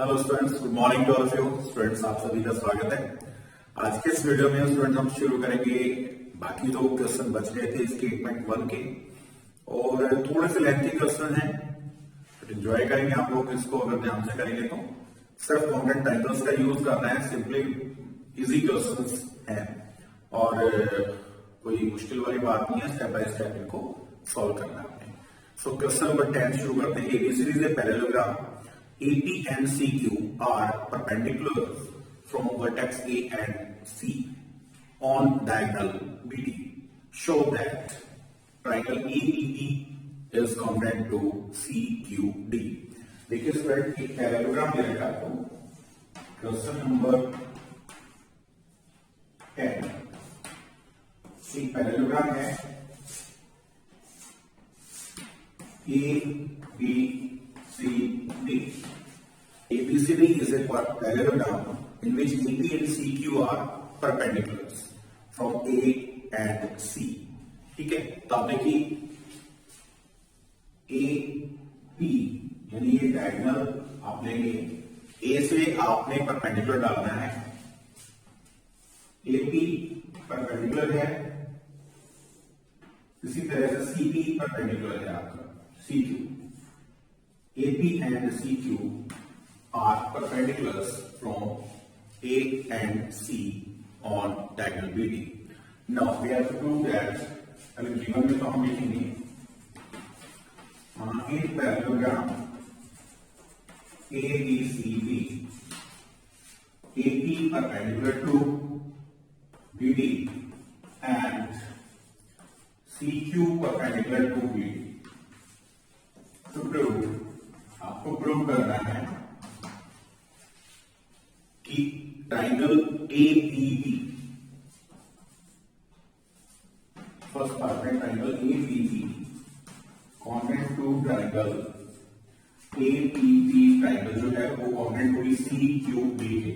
Hello students, good morning to all of you students. आप सभी का स्वागत है। आज के इस वीडियो में स्टूडेंट हम शुरू करेंगे। बाकी दो क्वेश्चन बच गए थे इसके 8.1 के और थोड़े से लेंथी क्वेश्चन हैं, बट एंजॉय करेंगे आप लोग इसको अगर ध्यान से करेंगे तो। सिर्फ कॉन्टेंट टाइटल्स का यूज करना है, सिंपली इजी क्वेश्चंस हैं और कोई मुश्किल वाली बात नहीं है। स्टेप बाय स्टेप इनको सॉल्व करना है आपने। सो क्वेश्चन नंबर 10 शुरू करते हैं। एबी सीरीज है parallelogram AP and CQ are perpendicular from vertex A and C on diagonal BD. Show that triangle AEP is congruent to CQD. देखिए student, एक पैरेललोग्राम दे रखा है आपको। क्वेश्चन नंबर 10 एक पैरेललोग्राम है ABCD. ABCD is a parallelogram in which AB and CQ are perpendiculars from A and C. ठीक है, तो आप देखिए AP यानी ये डायगोनल आप लेंगे। A से आपने परपेंडिकुलर डालना है। AP परपेंडिकुलर है, इसी तरह से CP परपेंडिकुलर है आपका CQ। AP and CQ are perpendiculars from A and C on diagonal BD. Now we have to prove that, अगर given में तो हम लिखेंगे एक parallelogram ABCD, AP perpendicular to BD and CQ perpendicular to BD. To prove, आपको prove करना है कि ट्राइंगल ABB, फर्स्ट पार्ट में triangle ABB congruent to triangle APB, triangle जो है वो कॉन्ग्रुएंट टू CQB है।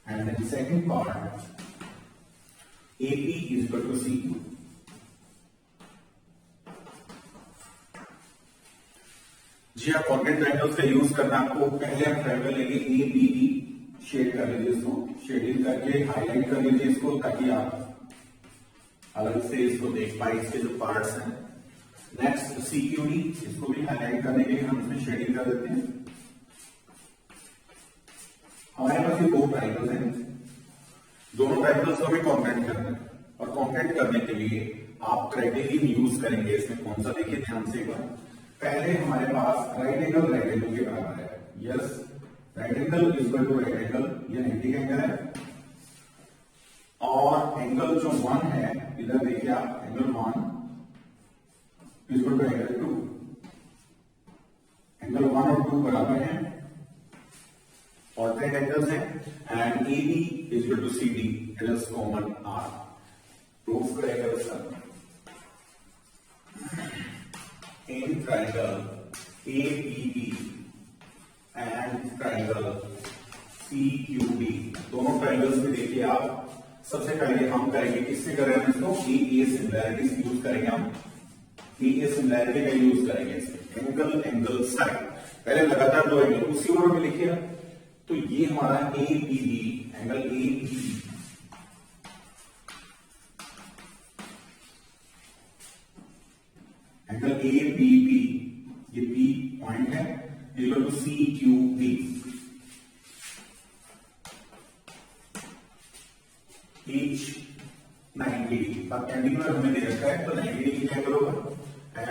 And the second part AP is equal to CQ। जी हाँ, कॉन्टेंट ट्रायंगल्स का यूज करना आपको। पहले हम ट्रायंगल लेंगे ABB, शेड कर लीजिए इसको, शेडिंग करके हाईलाइट कर लीजिए इसको ताकि आप अलग से इसको देख पाए, इसके जो पार्ट्स हैं। नेक्स्ट CQD, इसको भी हाईलाइट करने के लिए हम इसमें शेडिंग कर देते हैं। हमारे पास ये दो ट्रायंगल्स हैं, दोनों ट्रायंगल्स को हमें कॉन्टेंट करना है और कॉन्टेंट करने के लिए आप क्राइटेरियन यूज करेंगे। इसमें कौन सा, देखिए ध्यान से एक बार। पहले हमारे पास राइट एंगल के बराबर है। Yes, right angle is equal to right angle, ये 90 एंगल है। और एंगल जो 1 है, इधर देखिए आप, angle 1 is equal to angle 2। Angle 1 और 2 बराबर हैं, ऑल्टरनेट एंगल्स हैं। And AB is equal to CD, it is common R। Proof करेगा sir. In triangle ABB and triangle CQD, दोनों ट्रायंगल्स में देखिए आप, सबसे पहले हम करेंगे किससे कर रहे हैं इसको, AA सिमिलैरिटीज यूज करेंगे हम। AA सिमिलैरिटी का यूज करेंगे इसमें। एंगल साइड, पहले लगातार दो एंगल उसी ऑर्डर में लिखिए। तो ये हमारा ABB, angle ABB, angle ABB, ये B पॉइंट है, equal to CQD। Each 90 degree, perpendicular हमें दे रखा है तो 90 डिग्री का एंगल होगा। And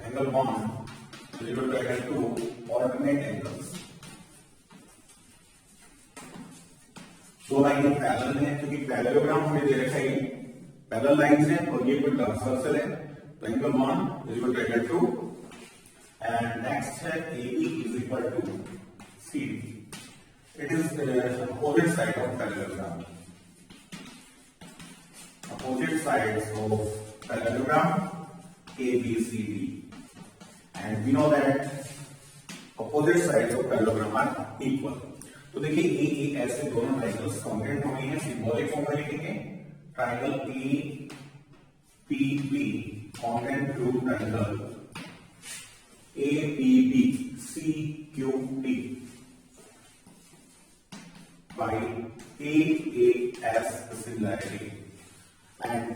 angle 1 is equal to angle 2, alternate angles. दो लाइनें पैरेलल हैं, क्योंकि पैरेललोग्राम हमें दे रखा है, पैरेलल लाइंस हैं और ये कोई ट्रांसवर्सल है। तो angle 1 is equal to angle 2 and next है AB is equal to CD. It is opposite side of parallelogram. Opposite sides of parallelogram ABCD, and we know that opposite sides of parallelogram are equal. तो देखिए A ऐसे दोनों triangles congruent हो गए हैं, symbolic form में लिखेंगे। Triangle APB congruent to triangle ABB CQD similarity. And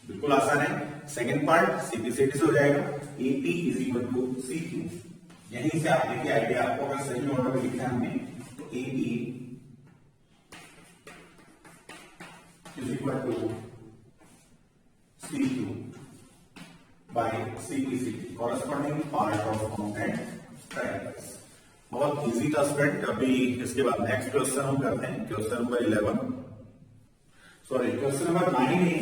बिल्कुल आसान है, सेकंड पार्ट सीपी से हो जाएगा, AP is equal to CQ। यहीं से आप देखिए आइडिया आपको, अगर सही ऑर्डर में लिखा है हमने तो AP is equal to CQ by CPC, corresponding part of component triangles. बहुत इजी था स्टूडेंट। अभी इसके बाद नेक्स्ट क्वेश्चन हम करते हैं, question number 11, sorry question number 9 है।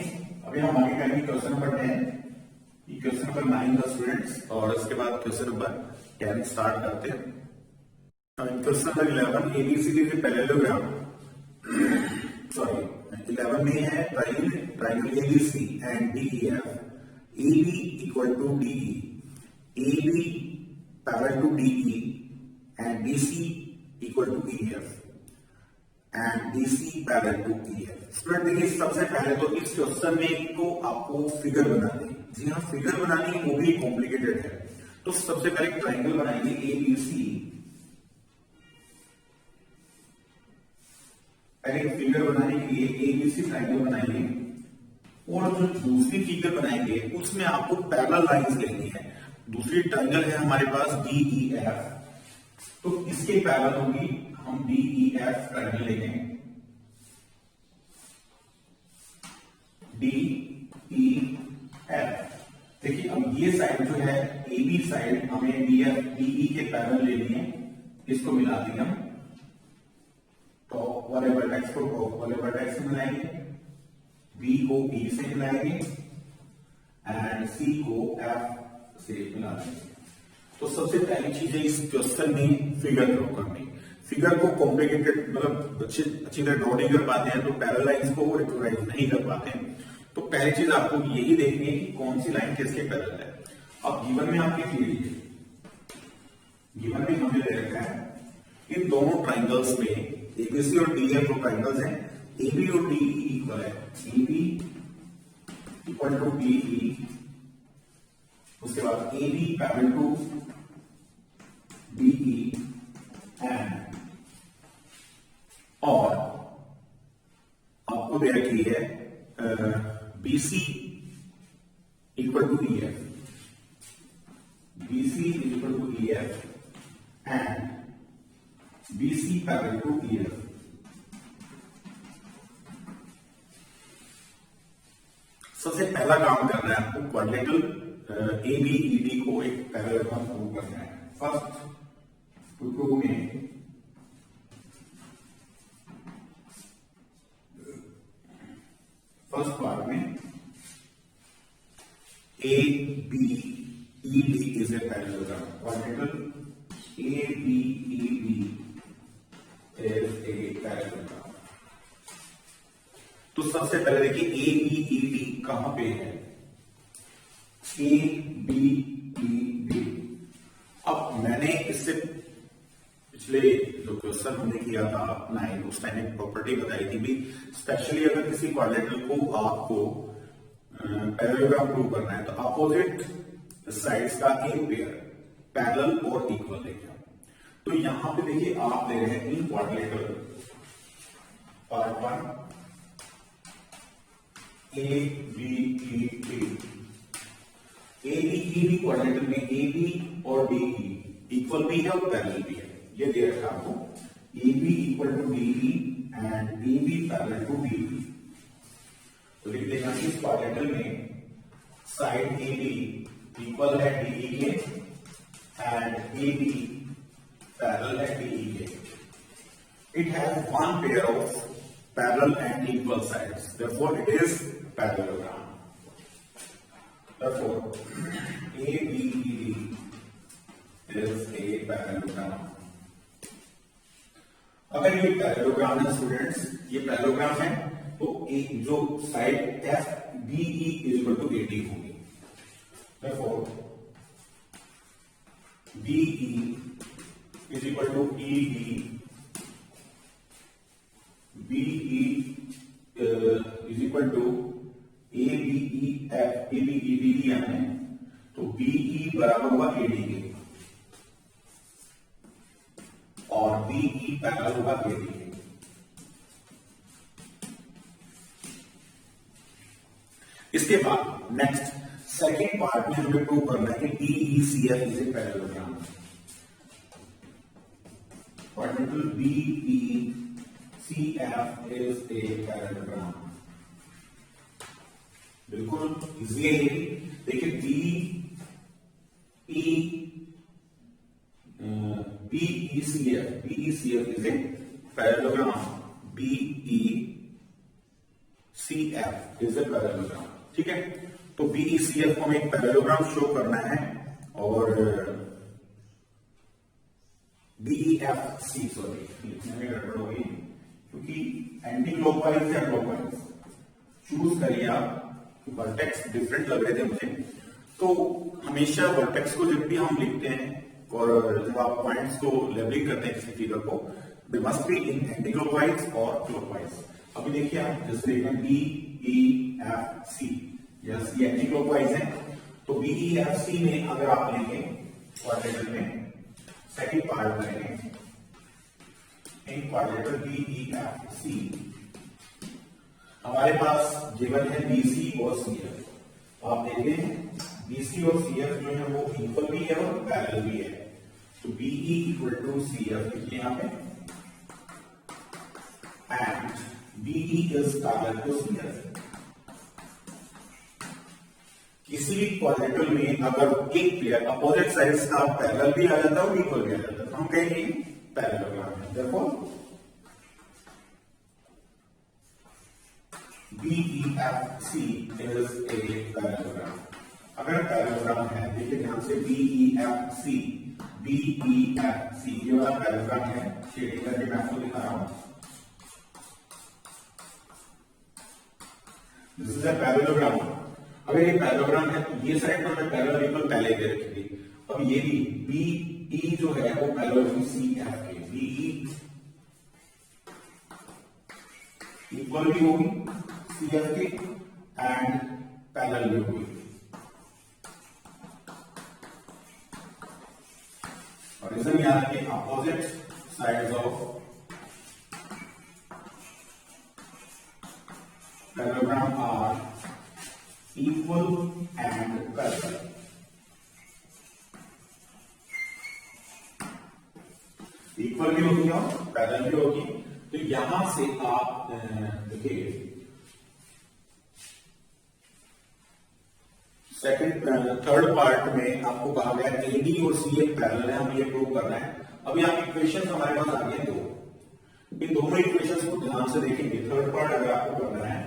अभी हम आगे करेंगे क्वेश्चन नंबर 10, ये क्वेश्चन नंबर 9 था स्टूडेंट्स, और इसके बाद क्वेश्चन नंबर 10 स्टार्ट करते हैं। क्वेश्चन नंबर 11, एबीसीडी के पैरेललोग्राम, सॉरी 11 में है triangle ABC and DEF, AB equal to DE, AB parallel to DE and BC equal to EF and BC parallel to EF। Student देखिए, सबसे पहले तो इस क्वेश्चन में को आपको फिगर बनानी है। जी हाँ, फिगर बनानी है, वो भी कॉम्प्लिकेटेड है। तो सबसे पहले ट्रायंगल बनाएंगे ABC, पहले फिगर बनाने के लिए ABC ट्रायंगल बनाएंगे, और जो दूसरी फिगर बनाएंगे उसमें आपको पैरेलल लाइंस लेनी है। दूसरी ट्रायंगल है हमारे पास DEF, तो इसके पैरेलल होगी, हम DEF ट्रायंगल लेंगे, DEF। देखिए अब ये साइड जो है AB साइड, हमें DE के पैरेलल लेनी है, इसको मिला देंगे हम, टॉप वाले वर्टेक्स को टॉप वाले वर्टेक्स से मिलाएंगे, B को E से मिलाएंगे एंड C को F से मिला देंगे। तो सबसे पहली चीज है इस क्वेश्चन में फिगर ड्रॉ करनी। फिगर को कॉम्प्लिकेटेड, मतलब अच्छी तरह ड्रॉ नहीं कर पाते हैं, तो पैरेलल लाइंस को रिकॉग्नाइज नहीं कर पाते हैं। तो पहली चीज आपको यही देखनी है कि कौन सी लाइन किसके पैरेलल है। अब गिवन में आप लिख लीजिए, गिवन में हमने ले रखा है इन दोनों ट्राइंगल्स में एबीसी और डीएफ जो ट्राइंगल्स हैं, AB और DE इक्वल है, AB इक्वल टू DE, उसके बाद AB parallel to DE and, और आपको दे रखी है BC equal to EF, BC equal to EF and BC parallel to EF। सबसे पहला काम करना है आपको क्वाड्रिलेटरल ABED को एक पैरेललोग्राम प्रूव करना है। फर्स्ट टू में फर्स्ट पार्ट में ABED is a parallelogram, quadrilateral ABED is a parallelogram. तो सबसे पहले देखिए ABED कहां पे है, ABED। अब मैंने इससे पिछले जो क्वेश्चन हमने किया था 9, उस टाइम एक प्रॉपर्टी बताई थी भी, स्पेशली अगर किसी क्वाड्रिलेटरल को आपको पैरेललोग्राम प्रूव करना है तो अपोजिट साइड्स का एक पेयर पैरेलल और इक्वल लेंगे। तो यहां पे देखिए आप ले रहे हैं इन quadrilateral part 1 ABED, ABED quadrilateral में AB और DE इक्वल भी है और पैरेलल भी है। ये दे रखा आपको AB equal to DE and AB parallel to DE। तो लिख देना इस क्वाड्रिलेटरल में साइड AB इक्वल है DE के एंड AB पैरेलल है DE के। It has one pair of parallel and equal sides, therefore it is parallelogram। Therefore ABED is a parallelogram। अगर ये पैरेललोग्राम है स्टूडेंट्स, ये पैरेललोग्राम है, तो एक जो side FBE is equal to AD होगी। Therefore BE is equal to ED, BE is equal to ABEF, ABED है, तो BE बराबर होगा AD के और BE पैरेलल होगा AD के। इसके बाद नेक्स्ट सेकेंड पार्ट में हमें प्रूव करना है कि DECF is a parallelogram. Quadrantal DECF is a parallelogram. बिल्कुल इजी है ये। देखिए BECF is a parallelogram. BECF is a parallelogram. ठीक है, तो BECF को हमें एक पैरेललोग्राम शो करना है और DEFC सॉरी लिखने में गड़बड़ होगी क्योंकि एंटी क्लॉकवाइज या क्लॉकवाइज चूज करिए आप। वर्टेक्स डिफरेंट लग रहे थे मुझे, तो हमेशा वर्टेक्स को जब भी हम लिखते हैं और जब आप पॉइंट्स को लेबलिंग करते हैं किसी फिगर को, they must be in anti clockwise और क्लॉकवाइज। अभी देखिए आप जैसे DEFC, यस ये एंटी क्लॉकवाइज है, तो BEFC में अगर आप लेंगे क्वाड्रेंटल में सेकंड पार्ट करेंगे इन क्वाड्रेंटल BEFC, हमारे पास गिवन है BC और CF। आप देखते हैं BC और CF जो है वो इक्वल भी है और पैरेलल भी है, तो BE इक्वल टू CF लिखिए यहाँ पे, and BE is parallel to CF। किसी भी क्वाड्रेंटल में अगर एक पेयर अपोजिट साइड्स का पैरेलल भी आ जाता है और इक्वल भी आ जाता है, तो हम कहेंगे पैरेललोग्राम है। देखो BEFC is a parallelogram। अगर पैरेललोग्राम है, देखिए ध्यान से BEFC ये वाला पैरेललोग्राम है, शेडिंग करके मैं आपको दिखा रहा हूं। This is a parallelogram. अगर ये पैरेललोग्राम है तो ये साइड पर मैं पैरेलल इक्वल पहले दे रखी थी। अब ये भी BE जो है वो पैरेलल CF के, BE इक्वल भी होगी CF की एंड पैरेलल भी होगी। और रीजन याद रखिए, opposite sides of parallelogram are equal and parallel. Equal भी होगी और पैरेलल भी होगी। तो यहां से आप देखिए थर्ड पार्ट में आपको कहा गया AD और CF पैरेलल है, हमें ये प्रूव करना है। अभी आप इक्वेशन हमारे पास आ गए दो, इन दोनों इक्वेशन को ध्यान से देखेंगे। थर्ड पार्ट अगर आपको करना है,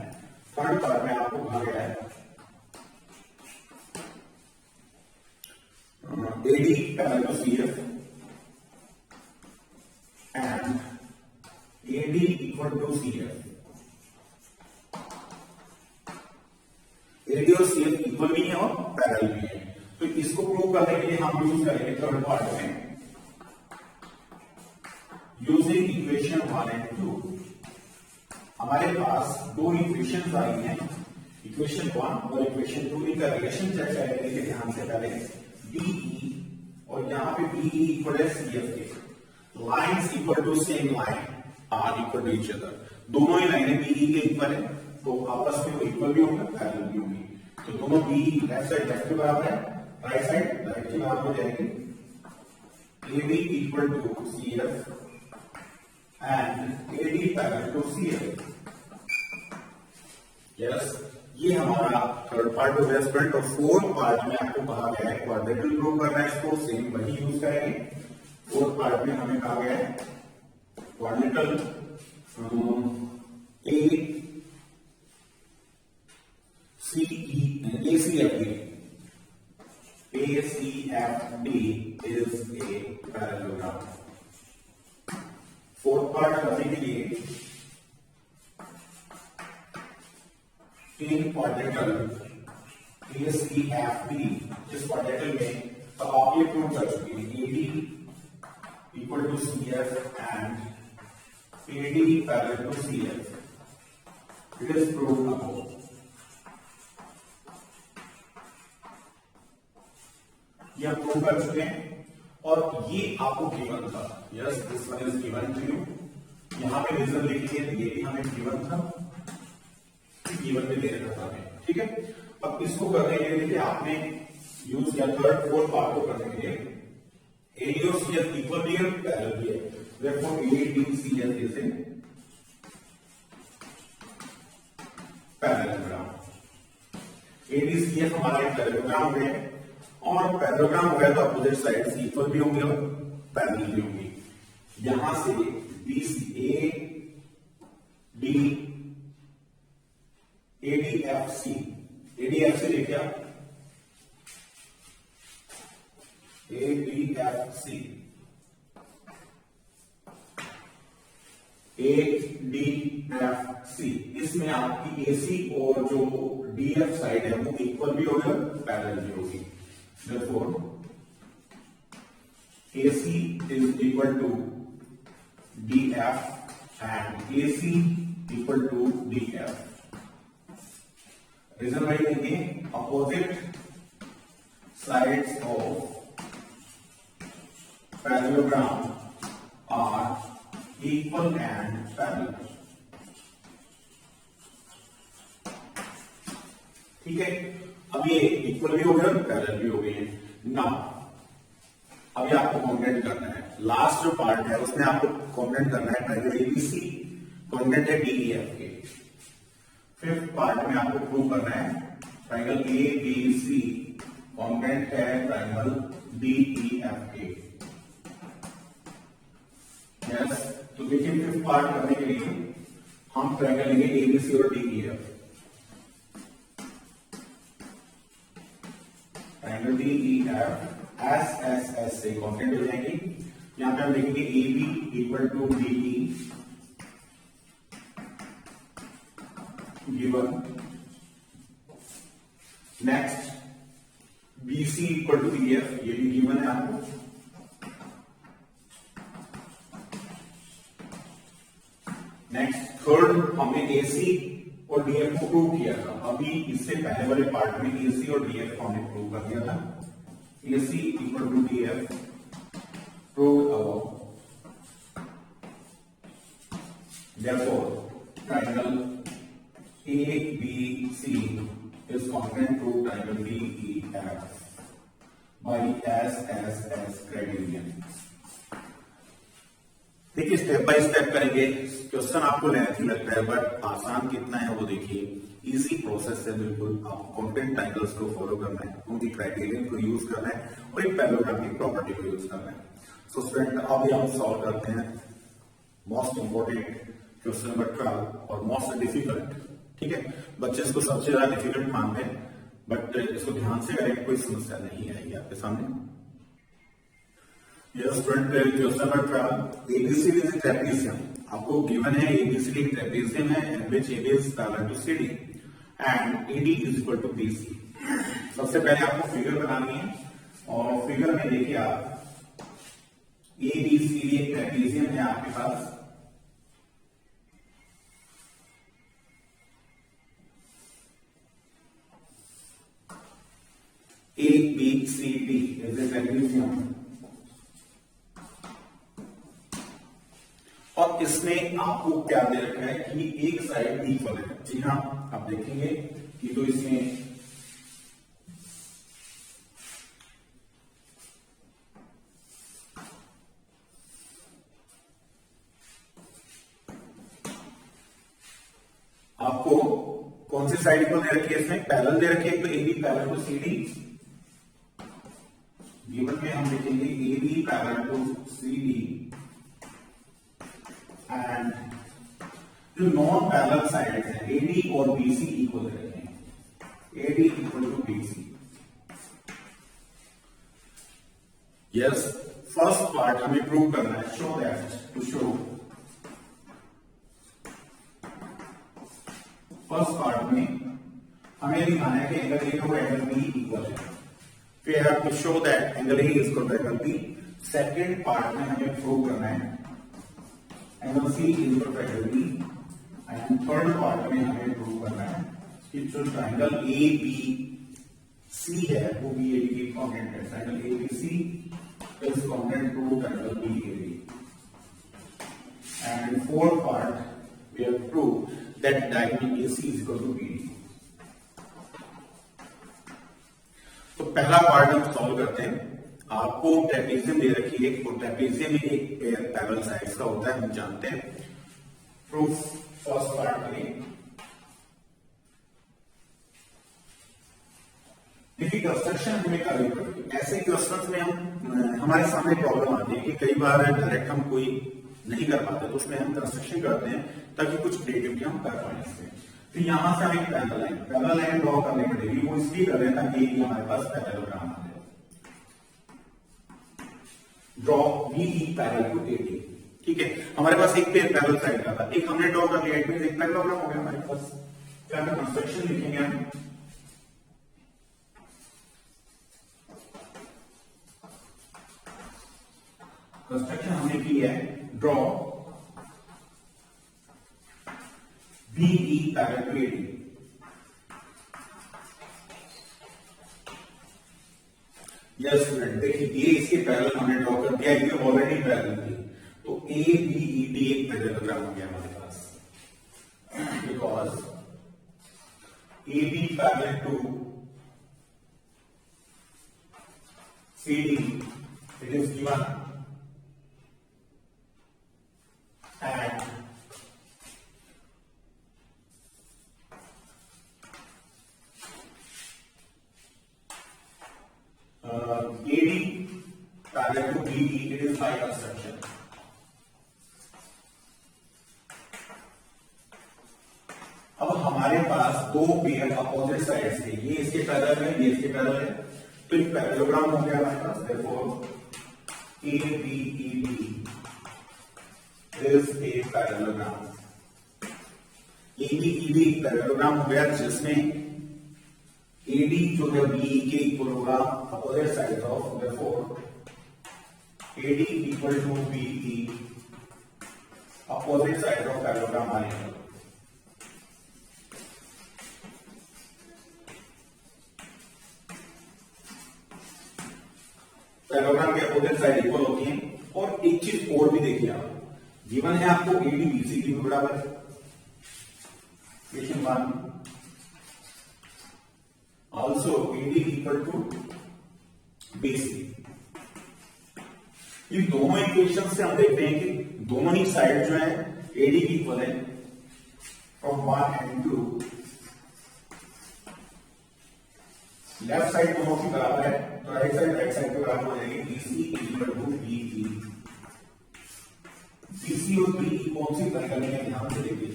थर्ड पार्ट में आपको कहा गया है AD parallel to CF and AD equal to CF। AD और CF इक्वल भी है और पैरेलल भी है, तो इसको प्रूव करने के लिए हम यूज करेंगे थर्ड पार्ट में यूजिंग इक्वेशन 1 एंड 2। हमारे पास दो इक्वेशन आई हैं, इक्वेशन 1 और इक्वेशन 2। इनका रिलेशन चेक करेंगे ध्यान से पहले। BE और यहाँ पे BE इक्वल है CF के, lines equal to same line are equal to each other. दोनों ही लाइनें BE के इक्वल है, तो आपस में इक्वल भी होंगे पैरेलल भी होंगी। तो दोनों BE लेफ्ट साइड लेफ्ट के बराबर है, राइट साइड राइट के बराबर हो जाएगी। AD equal to CF and AD parallel to CF। Yes, ये हमारा थर्ड पार्ट हो गया स्टूडेंट। और फोर्थ पार्ट में आपको कहा गया है क्वाड्रेंटल प्रूव करना है, इसको सेम वही यूज करेंगे। फोर्थ पार्ट में हमें कहा गया है quadrilateral ACFD is a parallelogram। Fourth part करने के लिए इन क्वाड्रेंटल ACFD इस क्वाड्रेंटल में तो आप ये प्रूव कर चुके हैं AD equal to CF and AD parallel to CF। It is prove above. ये आप प्रूव कर चुके हैं और ये आपको गिवन था। Yes, this one is given to you. यहां पे रीजन लिखिए, ये भी हमें गिवन था, गिवन में दे रखा था हमें। ठीक है, अब इसको करने के लिए देखिए आपने यूज किया थर्ड फोर्थ पार्ट को करने के लिए एडी और सीएफ इक्वल भी है पैरेलल भी है, therefore ADCF is a parallelogram. ADCF हमारा एक पैरेललोग्राम हो गया और पैरेललोग्राम हो गया तो अपोजिट साइड्स इक्वल भी होंगे और पैरेलल भी होंगी। यहां से ADFC देखिए आप ADFC इसमें आपकी AC और जो DF साइड है वो इक्वल भी होगी और पैरेलल भी होगी। Therefore AC is equal to DF and AC equal to DF। Reason वही देंगे, opposite sides of parallelogram are equal and parallel. ठीक है, अब ये इक्वल भी हो गए और पैरेलल भी हो गए हैं ना। अभी आपको कॉन्ग्रेंट करना है, लास्ट जो पार्ट है उसमें आपको कॉन्ग्रेंट करना है ट्रायंगल एबीसी, कॉन्ग्रेंट है डीईएफ के। फिफ्थ पार्ट में आपको प्रूव करना है ट्रायंगल एबीसी कॉन्ग्रेंट है ट्रायंगल डीईएफ के। यस, तो देखिए फिफ्थ पार्ट करने के लिए हम ट्रायंगल लेंगे एबीसी और डीईएफ। ट्रायंगल डीईएफ एस से कॉन्ग्रेंट हो जाएंगे। यहां पे हम लिखेंगे AB equal to DE given. Next BC equal to BF, ये भी गिवन है आपको। नेक्स्ट थर्ड हमने AC और DF को प्रूव किया था, अभी इससे पहले वाले पार्ट में AC और DF को हमने प्रूव कर दिया था। AC equal to DF proved above. Therefore, triangle ABC is congruent to triangle DEF by SSS criterion. देखिए स्टेप बाय स्टेप करेंगे, क्वेश्चन आपको लेंथी लगता है बट आसान कितना है वो देखिए। इजी प्रोसेस है बिल्कुल, आपको कॉन्ग्रुएंट ट्रायंगल्स को फॉलो करना है, उनकी क्राइटेरियन को यूज करना है और एक पैरेललोग्राम की प्रॉपर्टी को यूज करना है। सो स्टूडेंट अभी हम सॉल्व करते हैं मोस्ट इंपोर्टेंट क्वेश्चन नंबर 12 और मोस्ट डिफिकल्ट। ठीक है, बच्चे इसको सबसे ज्यादा डिफिकल्ट मानते हैं बट इसको ध्यान से करें, कोई समस्या नहीं आएगी आपके सामने। Yes student, question number 12, ABCD is a trapezium. आपको गिवन है एबीसीडी एक ट्रेपेजियम है in which AB is parallel to CD and AD is equal to BC. सबसे पहले आपको फिगर बनानी है और फिगर में देखिए आप एबीसीडी एक ट्रेपेजियम है आपके पास। ABCD is a trapezium और इसमें आपको क्या दे रखा है कि एक साइड इक्वल है। जी हाँ, आप देखेंगे कि तो इसमें आपको कौन सी साइड इक्वल दे रखी है, इसमें पैरेलल दे रखी है। तो AB parallel to CD, given में हम लिखेंगे AB parallel to CD and जो नॉन पैरेलल साइड है AD और BC इक्वल रखेंगे, AD equal to BC। Yes, first part हमें प्रूव करना है, show that, to show first part में हमें दिखाना है कि एंगल A और एंगल B इक्वल है। फिर have to show that angle A is equal to angle B। Second part में हमें प्रूव करना है angle C is equal to angle B and third part में हमें प्रूव करना है कि जो ट्रायंगल ABC है वो BAD की कॉन्ग्रुएंट है। Triangle ABC is congruent to triangle BAD and fourth part we have prove that diagonal AC is equal to BD. पहला पार्ट हम सॉल्व करते हैं। आपको ट्रेपेजियम दे रखी है और ट्रेपेजियम में एक पेयर पैरेलल साइड्स का होता है, हम जानते हैं। प्रूफ फर्स्ट पार्ट में देखिए कंस्ट्रक्शन हमें करनी पड़ेगी। ऐसे क्वेश्चंस में हम हमारे सामने प्रॉब्लम आती है कि कई बार डायरेक्ट हम कोई नहीं कर पाते, तो उसमें हम कंस्ट्रक्शन करते हैं ताकि कुछ क्रिएटिविटी हम कर पाए इससे। तो यहां से हम एक पैरेलल लाइन ड्रॉ करनी पड़ेगी। वो इसलिए कर रहे हैं ताकि हमारे पास पैरेललोग्राम आ जाए। Draw BE parallel to AD. ठीक है, हमारे पास एक पेयर पैरेलल साइड का था, एक हमने ड्रॉ कर लिया, इट मींस एक पैरेललोग्राम हो गया हमारे पास। फिर हम कंस्ट्रक्शन लिखेंगे हम। कंस्ट्रक्शन हमने की है draw BE parallel to AD. Yes student, देखिए ये इसके पैरेलल हमने ड्रॉ कर दिया, ये ऑलरेडी पैरेलल थी, तो ए बी ई डी एक पैरेललोग्राम हो गया हमारे पास। Because A B parallel to C D, it is given and AD parallel to BE, it is by construction. अब हमारे पास दो पेयर अपोजिट साइड से, ये इसके पैरेलल है, ये इसके पैरेलल है, तो एक पैरेललोग्राम हो गया हमारे पास। therefore ABED is a parallelogram. ABED एक पैरेललोग्राम हो गया जिसमें AD जो है BE के इक्वल होगा opposite side of, therefore AD equal to BE opposite side of parallelogram आएगा। पैरेललोग्राम के अपोजिट साइड इक्वल होती है। और एक चीज और भी देखिए आप, गिवन है आपको AD BC की बराबर, equation 1 also AD equal to BC। इन दोनों इक्वेशन से हम देखते हैं कि दोनों ही साइड जो है AD की इक्वल है फ्रॉम 1 and 2। लेफ्ट साइड दोनों की बराबर है, तो राइट साइड के बराबर हो जाएगी। BC equal to BE। BC और BE कौन सी ट्रायंगल है, ध्यान से देखिए।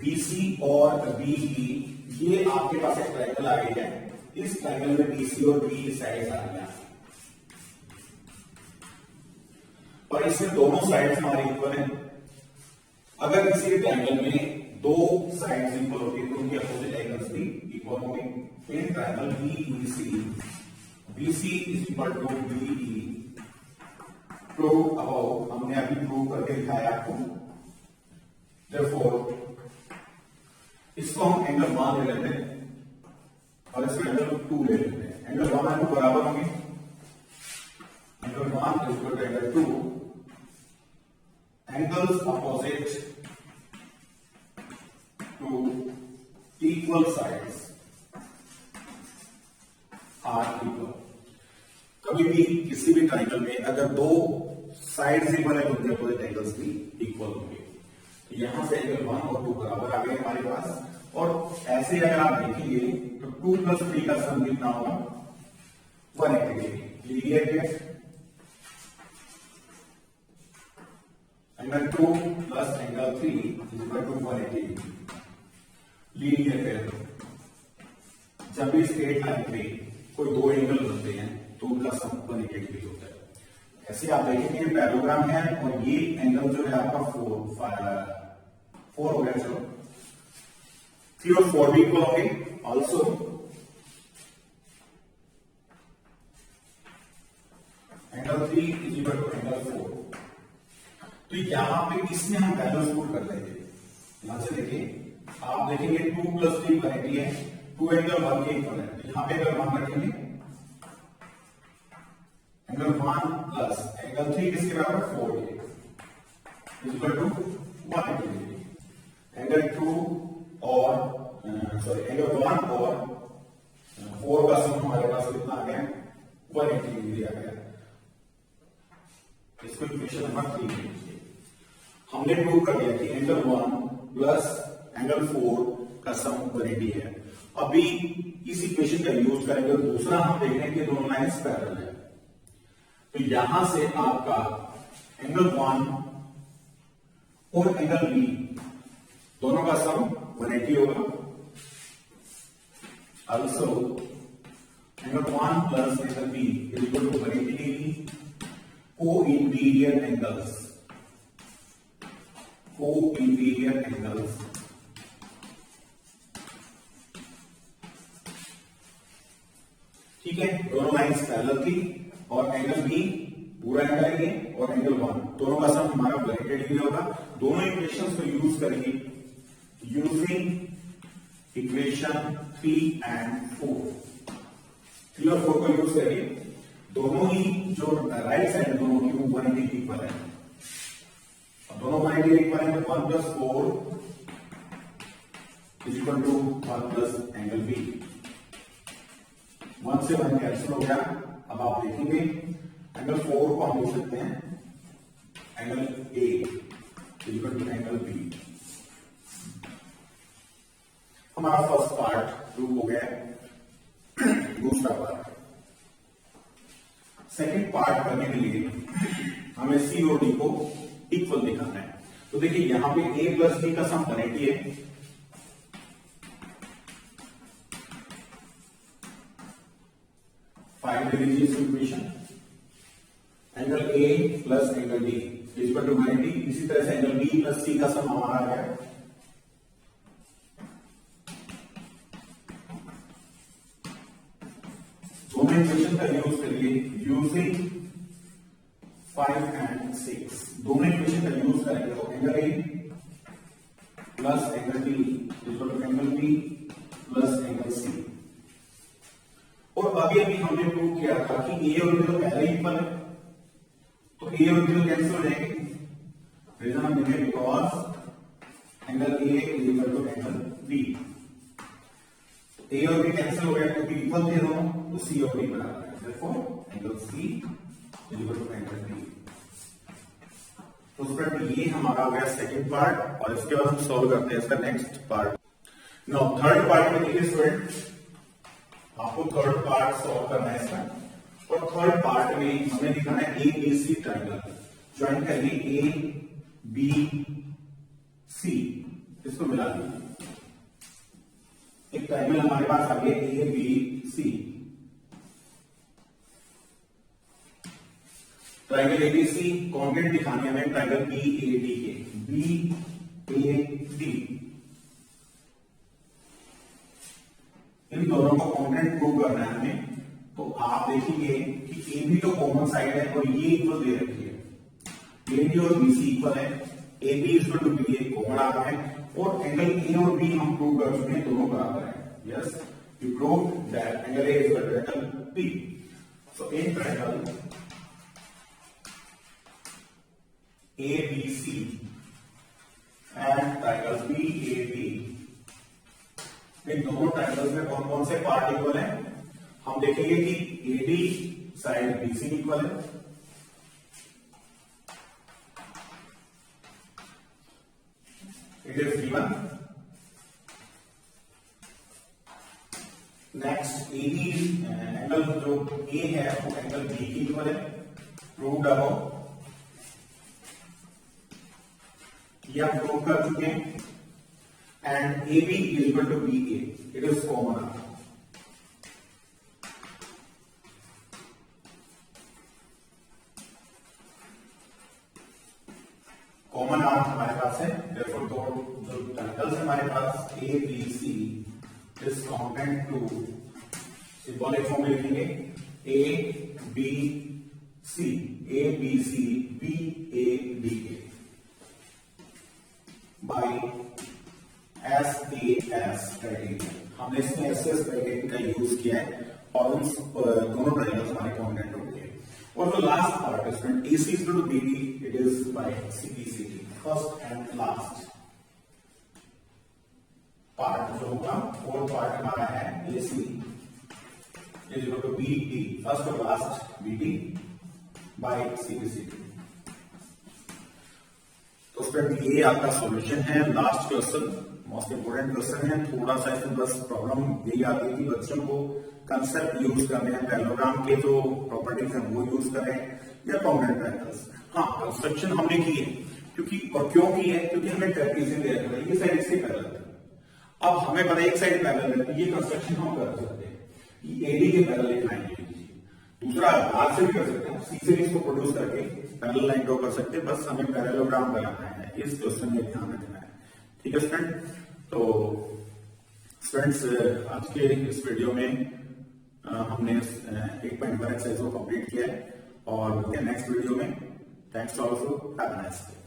BC और BE ये आपके पास एक ट्रायंगल आ गई है, इस ट्रायंगल में BC और BE साइड्स आ गया, और इसमें दोनों साइड्स हमारी इक्वल हैं। अगर किसी ट्रायंगल में दो साइड्स इक्वल होती है तो उनके अपोजिट एंगल्स भी इक्वल होंगे। In triangle BEC, BC is equal to BE। Prove about, हमने अभी प्रूव करके दिखाया आपको। therefore इसको हम एंगल 1 ले लेते हैं और इसको एंगल 2 ले लेते हैं। एंगल 1 और 2 बराबर होंगे। Angle 1 is equal to angle 2। Angles opposite to equal sides are equal. कभी भी किसी भी ट्रायंगल में अगर दो साइड्स इक्वल है तो उनके अपोजिट एंगल्स भी इक्वल होंगे। यहां से एंगल 1 और 2 बराबर आ गए हमारे पास। और ऐसे अगर आप देखेंगे तो 2 + 3 का सम कितना होगा, 180 डिग्री। लीनियर है angle 2 + angle 3 is equal to 180 degree. Linear है। जब भी स्ट्रेट लाइन पे कोई दो एंगल बनते हैं तो उनका सम 180 डिग्री होता है। ऐसे आप देखेंगे पैरेललोग्राम है और ये एंगल जो है आपका 4 हो गया। चलो 3 और 4 भी इक्वल होंगे। Also angle 3 is equal to angle 4। तो यहां पे इसमें हम पैरेलल पुट कर देंगे। यहां से देखिए, आप देखेंगे 2 + 3 180 है, 2 एंगल 1 के इक्वल है। यहां पे अगर 1 रखेंगे, एंगल 1 प्लस एंगल 3 किसके बराबर, 4 is equal to 180 degree. Angle 2 और एंगल 1 और 4 का सम हमारे पास कितना आ गया, 180 डिग्री आ गया। इसको इक्वेशन नंबर 3 लिखिए। हमने प्रूव कर दिया कि एंगल 1 प्लस एंगल 4 का सम 180 है। अभी इस इक्वेशन का यूज करेंगे और दूसरा हम देख रहे हैं कि दोनों लाइंस पैरेलल है, तो यहां से आपका एंगल 1 और एंगल बी दोनों का सम 180 होगा। Also angle 1 plus angle B is equal to 180 degree. Co-inferior angles. ठीक है, दोनों लाइंस पैरेलल थी और एंगल बी पूरा एंगल है और एंगल 1 दोनों का सम हमारा 180 डिग्री होगा। दोनों इक्वेशंस को यूज करेंगे यूजिंग इक्वेशन 3 and 4। 3 और 4 को यूज करिए, दोनों ही जो राइट साइड दोनों की 180 इक्वल है, दोनों 180 इक्वल है, तो 1 plus 4 is equal to 1 plus angle B. 1 से 1 कैंसिल हो गया। अब आप देखेंगे एंगल 4 को हम लिख सकते हैं angle A is equal to angle B. हमारा फर्स्ट पार्ट प्रूव हो गया। दूसरा पार्ट, सेकंड पार्ट करने के लिए हमें सी और डी को इक्वल दिखाना है। तो देखिए यहां पे ए प्लस बी का सम 180 है, find the equation angle A plus angle D is equal to 180। इसी तरह से एंगल बी प्लस सी का सम हमारा आ गया इक्वेशन का यूज करिए यूजिंग 5 and 6। दोनों इक्वेशन का यूज करेंगे तो angle A plus angle D equal to angle B plus angle C. और अभी हमने प्रूव किया था कि ए और बी तो पहले ही इक्वल है, तो ए और बी तो कैंसिल हो जाएंगे। रीजन हम देंगे because angle A is equal to angle B. A और बी कैंसिल हो गया क्योंकि इक्वल थे दोनों, तो सी और डी बराबर है। Therefore angle C is equal to angle B. तो फ्रेंड ये हमारा हो गया सेकंड पार्ट, और इसके बाद हम सॉल्व करते हैं इसका next part. Now third part में देखिए स्टूडेंट, आपको थर्ड पार्ट सॉल्व करना है इसका। और थर्ड पार्ट में हमें दिखाना है A B C triangle. Join करिए ए बी सी, इसको मिला दीजिए। एक ट्रायंगल हमारे पास आ गया A B C. Triangle ABC congruent दिखाने हमें ट्रायंगल बी ए डी के। बी ए डी इन दोनों को कॉन्ग्रेंट प्रूव करना है हमें। तो आप देखेंगे कि ए बी तो कॉमन साइड है और ये इक्वल दे रखी है, ए डी और बी सी इक्वल है, A B equal to B A common आ रहा है, और एंगल ए और बी हम प्रूव कर चुके हैं दोनों बराबर है। Yes, we prove that angle A is equal to angle B. So in triangle ABC and triangle BAD, इन दोनों ट्रायंगल्स में कौन कौन से पार्ट इक्वल हैं? हम देखेंगे कि AD साइड BC इक्वल है, it is given. Next AD angle जो A है वो एंगल B की इक्वल है, प्रूव्ड अबव। ये आप प्रूव कर चुके हैं। And A B is equal to B A, it is common. Common arm हमारे पास है, therefore दो जो ट्रायंगल्स हमारे पास A B C is congruent to, symbolic form में लिखेंगे A B C B A D A by SAS criteria. हमने इसमें SAS क्राइटेरिया का यूज किया है और उन दोनों ट्रायंगल्स हमारे कॉन्ग्रुएंट हो गए। और the last part is friend AC is equal to BD, it is by CPCT, first and last part जो होगा। फोर्थ पार्ट हमारा है AC is equal to BD first और लास्ट बीटी बाय सीबीसीटी। तो student ये आपका solution है। Last question most important question है। थोड़ा सा इसमें बस प्रॉब्लम यही आती है कि बच्चों को कंसेप्ट यूज करने हैं, पैरेललोग्राम के जो प्रॉपर्टीज हैं वो यूज करें या कॉम्पोनेंट पैरेलल्स। हाँ, कंस्ट्रक्शन हमने की है क्योंकि, और क्यों की है, क्योंकि हमें ट्रेपेजियम दिया था, ये साइड इससे पैरेलल है। अब हमें पता है एक साइड पैरेलल है, तो ये कंस्ट्रक्शन हम कर सकते हैं कि एडी के पैरेलल एक लाइन ले लीजिए। दूसरा आर से भी कर सकते हैं, सी से भी इसको प्रोड्यूस करके पैरेलल लाइन ड्रॉ कर सकते हैं। बस हमें पैरेललोग्राम बनाना है, इस क्वेश्चन में ध्यान रखना है। ठीक है स्टूडेंट। तो स्टूडेंट्स आज के इस वीडियो में हमने 8.1 एक्सरसाइज को कंप्लीट किया है और नेक्स्ट वीडियो में। Thanks also, have a nice day.